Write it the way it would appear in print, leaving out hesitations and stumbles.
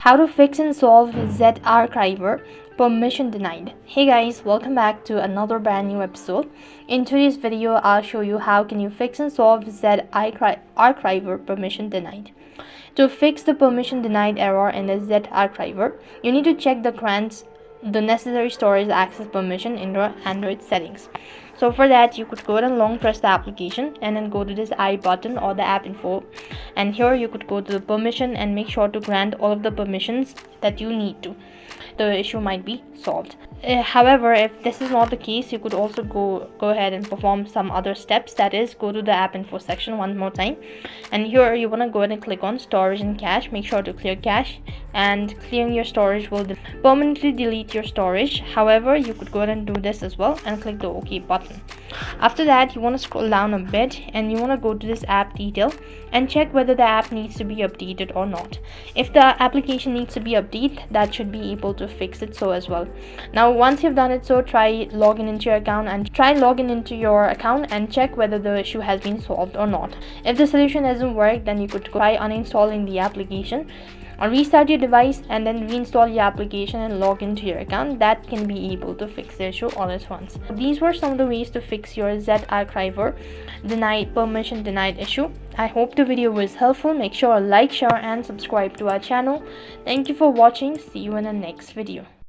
How to fix and solve ZArchiver permission denied. Hey guys, welcome back to another brand new episode. In today's video, I'll show you how can you fix and solve ZArchiver permission denied. To fix the permission denied error in the ZArchiver, you need to check the necessary storage access permission in your Android settings. So for that, you could go and long press the application and then go to this I button or the app info, and here you could go to the permission and make sure to grant all of the permissions that you need to. The issue might be solved. However, if this is not the case, you could also go ahead and perform some other steps. That is, go to the app info section one more time, and here you want to go ahead and click on storage and cache. Make sure to clear cache, and clearing your storage will permanently delete your storage. However, you could go ahead and do this as well and click the OK button. After that, you want to scroll down a bit and you want to go to this app detail and check whether the app needs to be updated or not. If the application needs to be updated, that should be able to fix it so as well. Now once you've done it, so try logging into your account and check whether the issue has been solved or not. If the solution doesn't work, then you could try uninstalling the application or restart your device and then reinstall your application and log into your account. That can be able to fix the issue all at once. These were some of the ways to fix your ZArchiver permission denied issue. I hope the video was helpful. Make sure to like, share and subscribe to our channel. Thank you for watching. See you in the next video.